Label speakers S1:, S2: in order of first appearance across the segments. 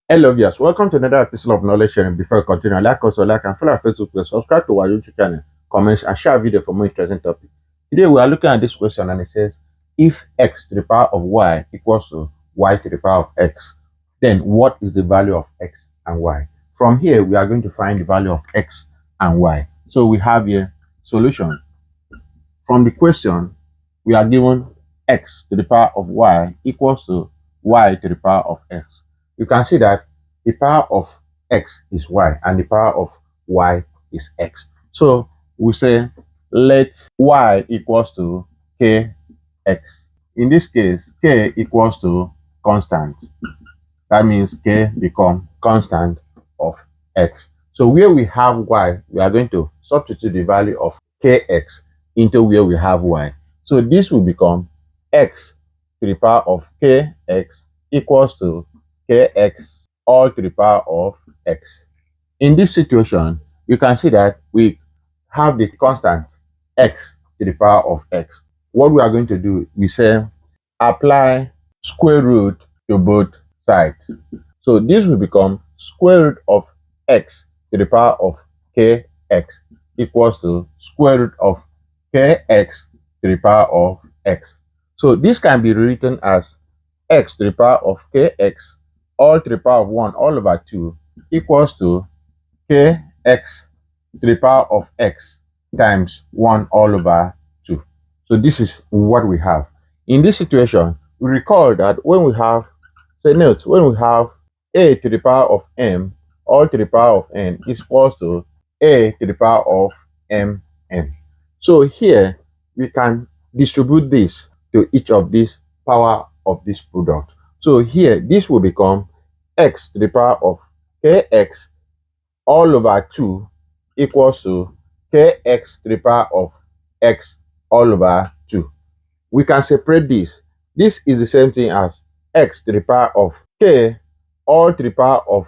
S1: Hello, viewers. Welcome to another episode of Knowledge Sharing. Before we continue, like us or like and follow our Facebook page, subscribe to our YouTube channel, comment, and share video for more interesting topics. Today, we are looking at this question, and it says, if x to the power of y equals to y to the power of x, then what is the value of x and y? From here, we are going to find the value of x and y. So we have here solution. From the question, we are given x to the power of y equals to y to the power of x. You can see that the power of x is y and the power of y is x. So we say let y equals to kx. In this case, k equals to constant. That means k become constant of x. So where we have y, we are going to substitute the value of kx into where we have y. So this will become x to the power of kx equals to kx all to the power of x. In this situation, you can see that we have the constant x to the power of x. What we are going to do, we say apply square root to both sides. So this will become square root of x to the power of kx equals to square root of kx to the power of x. So this can be written as x to the power of kx all to the power of 1 all over 2 equals to kx to the power of x times 1 all over 2. So this is what we have. In this situation, we recall that when we have, when we have a to the power of m all to the power of n is equals to a to the power of mn. So here we can distribute this to each of these power of this product. So here this will become x to the power of kx all over 2 equals to kx to the power of x all over 2. We can separate this. This is the same thing as x to the power of k all to the power of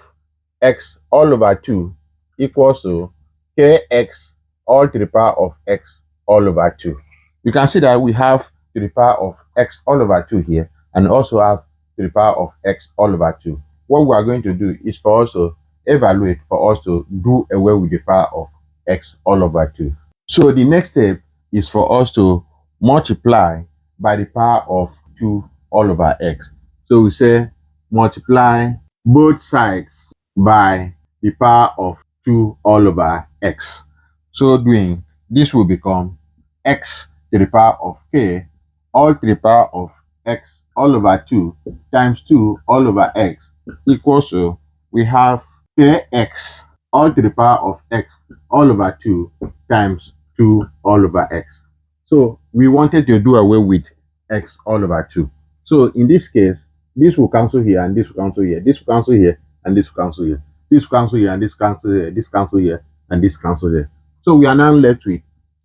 S1: x all over 2 equals to kx all to the power of x all over 2. You can see that we have to the power of x all over 2 here and also have to the power of x all over 2. What we are going to do is for us to evaluate, for us to do away with the power of x all over 2. So the next step is for us to multiply by the power of 2 all over x. So we say multiply both sides by the power of 2 all over x. So doing, this will become x to the power of k all to the power of x all over 2 times 2 all over x equals to, we have kx all to the power of x all over 2 times 2 all over x. So we wanted to do away with x all over 2. So in this case, this will cancel here and this will cancel here. This will cancel here and this will cancel here. This will cancel here and this cancel here. This cancel here and this cancel here. So we are now left with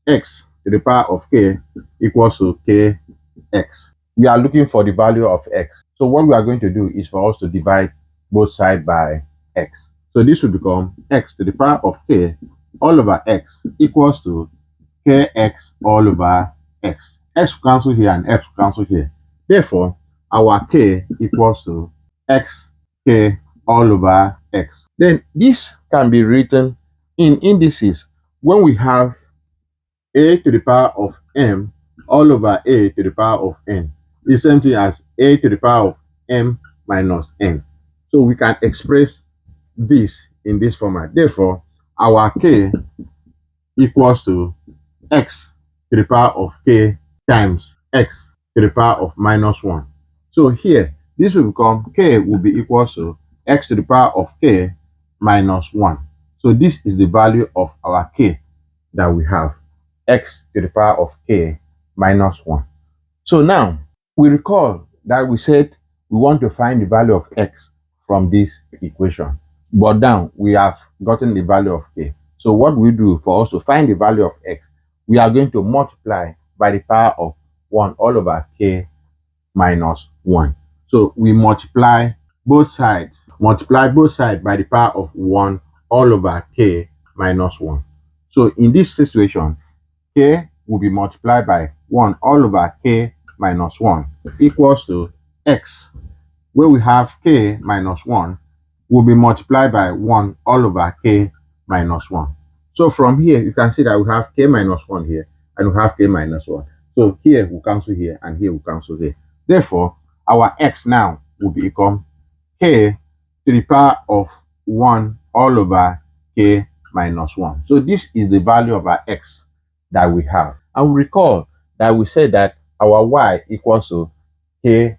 S1: x to the power of k equals to kx. We are looking for the value of x. So what we are going to do is for us to divide both sides by x. So this will become x to the power of k all over x equals to kx all over x. X will cancel here and x will cancel here. Therefore, our k equals to xk all over x. Then this can be written in indices when we have a to the power of m all over a to the power of n. The same thing as a to the power of m minus n. So we can express this in this format. Therefore, our k equals to x to the power of k times x to the power of minus 1. So here, this will become k will be equals to x to the power of k minus 1. So this is the value of our k that we have, x to the power of k minus 1. So now, we recall that we said we want to find the value of x from this equation. But now we have gotten the value of k. So what we do for us to find the value of x, we are going to multiply by the power of 1 all over k minus 1. So we multiply both sides by the power of 1 all over k minus 1. So in this situation, k will be multiplied by 1 all over k minus 1 equals to x, where we have k minus 1 will be multiplied by 1 all over k minus 1. So from here, you can see that we have k minus 1 here and we have k minus 1. So here will cancel here and here will cancel here. Therefore, our x now will become k to the power of 1 all over k minus 1. So this is the value of our x that we have. And recall that we said that our y equals to kx,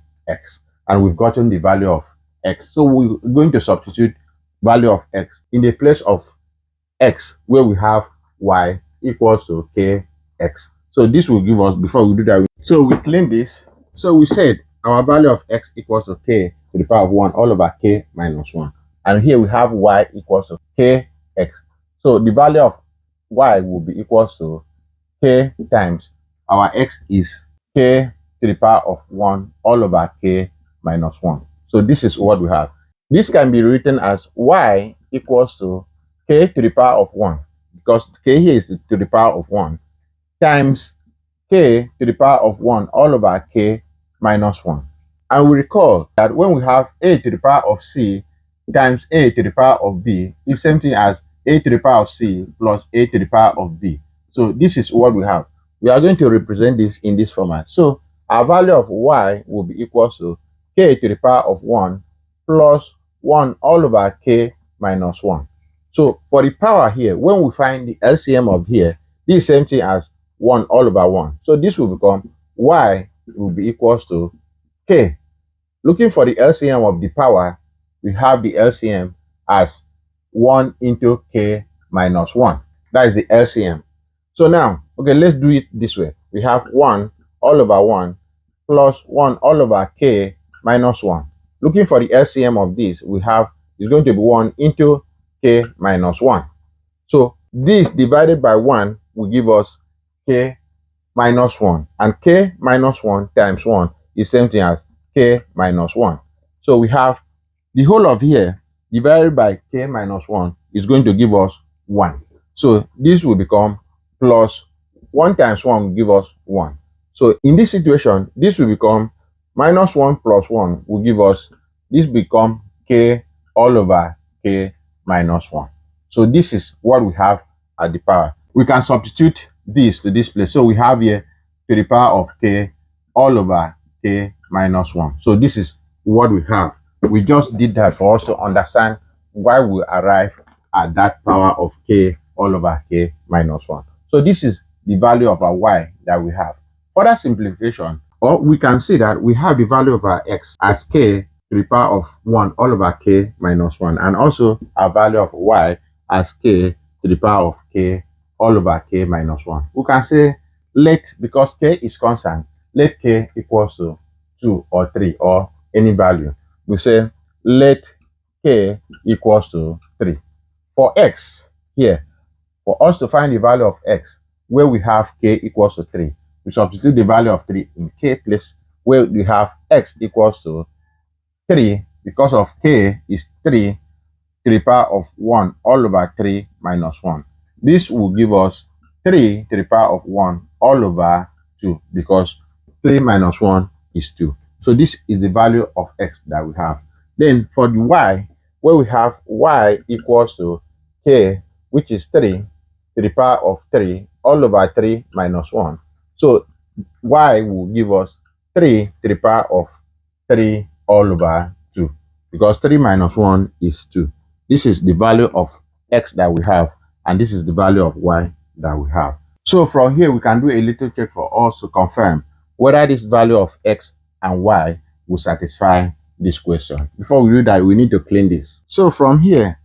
S1: and we've gotten the value of x. So we're going to substitute value of x in the place of x, where we have y equals to kx. So this will give us, before we do that, so we clean this. So we said our value of x equals to k to the power of 1 all over k minus 1. And here we have y equals to kx. So the value of y will be equals to k times our x is k to the power of 1 all over k minus 1. So this is what we have. This can be written as y equals to k to the power of 1, because k here is to the power of 1, times k to the power of 1 all over k minus 1. And we recall that when we have a to the power of c times a to the power of b is same thing as a to the power of c plus a to the power of b. So this is what we have. We are going to represent this in this format. So our value of y will be equal to k to the power of 1 plus 1 all over k minus 1. So for the power here, when we find the LCM of here, this is same thing as 1 all over 1. So this will become y will be equal to k. Looking for the LCM of the power, we have the LCM as 1 into k minus 1. That is the LCM. So now, okay, let's do it this way. We have 1 all over 1 plus 1 all over k minus 1. Looking for the LCM of this, we have is going to be 1 into k minus 1. So this divided by 1 will give us k minus 1. And k minus 1 times 1 is same thing as k minus 1. So we have the whole of here divided by k minus 1 is going to give us 1. So this will become plus 1 times 1 will give us 1. So in this situation, this will become minus 1 plus 1 will give us, this become k all over k minus 1. So this is what we have at the power. We can substitute this to this place. So we have here to the power of k all over k minus 1. So this is what we have. We just did that for us to understand why we arrive at that power of k all over k minus 1. So this is the value of our y that we have. Further simplification, or we can see that we have the value of our x as k to the power of 1 all over k minus 1, and also our value of y as k to the power of k all over k minus 1. We can say let, because k is constant, let k equals to 2 or 3 or any value. We say let k equals to 3. For x here, for us to find the value of x where we have k equals to 3, we substitute the value of 3 in k place where we have x equals to 3, because of k is 3 to the power of 1 all over 3 minus 1. This will give us 3 to the power of 1 all over 2, because 3 minus 1 is 2. So this is the value of x that we have. Then for the y, where we have y equals to k, which is 3 to the power of 3 all over 3 minus 1. So y will give us 3 to the power of 3 all over 2, because 3 minus 1 is 2. This is the value of x that we have, and this is the value of y that we have. So from here, we can do a little check for us to confirm whether this value of x and y will satisfy this question. Before we do that, we need to clean this. So from here,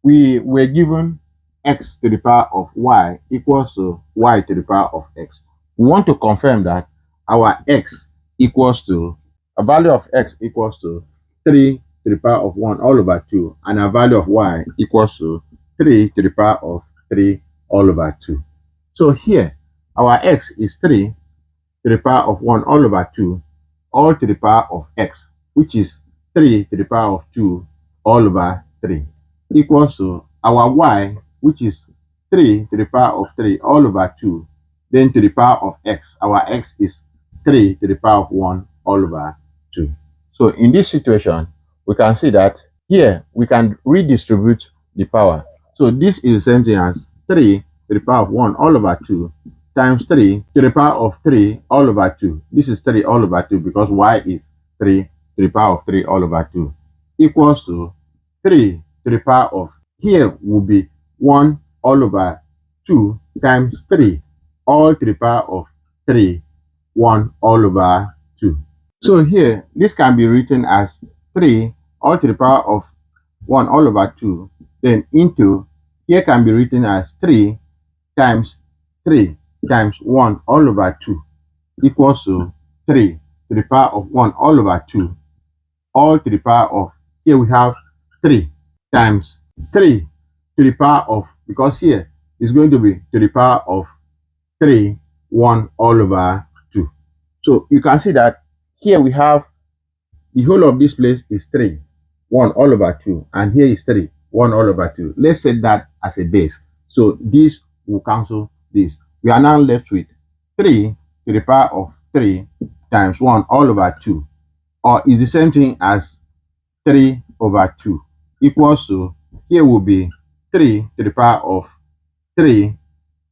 S1: we were given x to the power of y equals to y to the power of x. We want to confirm that our x equals to, a value of x equals to 3 to the power of 1 all over 2, and a value of y equals to 3 to the power of 3 all over 2. So here, our x is 3 to the power of 1 all over 2, all to the power of x, which is 3 to the power of 2 all over 3, equals to our y, which is 3 to the power of 3 all over 2, then to the power of x. Our x is 3 to the power of 1 all over 2. So in this situation, we can see that Here we can redistribute the power. So this is the same thing as 3 to the power of 1 all over 2 times 3 to the power of 3 all over 2. This is 3 all over 2 because y is 3 to the power of 3 all over 2 equals to 3 to the power of, here will be 1 all over 2 times 3 all to the power of 3, 1 all over 2. So here, this can be written as 3 all to the power of 1 all over 2, then into, here can be written as 3 times 1 all over 2 equals to 3 to the power of 1 all over 2 all to the power of, here we have 3 times 3 to the power of, because here is going to be to the power of 3, 1 all over 2. So you can see that here we have the whole of this place is 3, 1 all over 2, and here is 3, 1 all over 2. Let's set that as a base. So this will cancel this. We are now left with 3 to the power of 3 times 1 all over 2, or is the same thing as 3 over 2 equals to, here will be 3 to the power of 3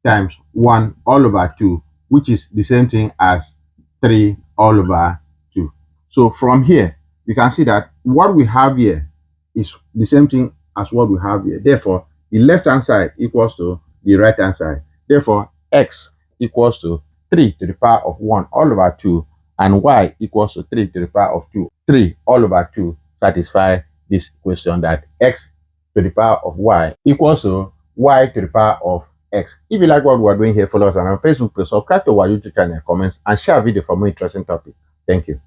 S1: times 1 all over 2, which is the same thing as 3 all over 2. So from here, you can see that what we have here is the same thing as what we have here. Therefore, the left-hand side equals to the right-hand side. Therefore, x equals to 3 to the power of 1 all over 2, and y equals to 3 to the power of 2. 3 all over 2 satisfy this equation that x to the power of y equals to y to the power of x. If you like what we're doing here, follow us on our Facebook page, subscribe to our YouTube channel, comments, and share our video for more interesting topics. Thank you.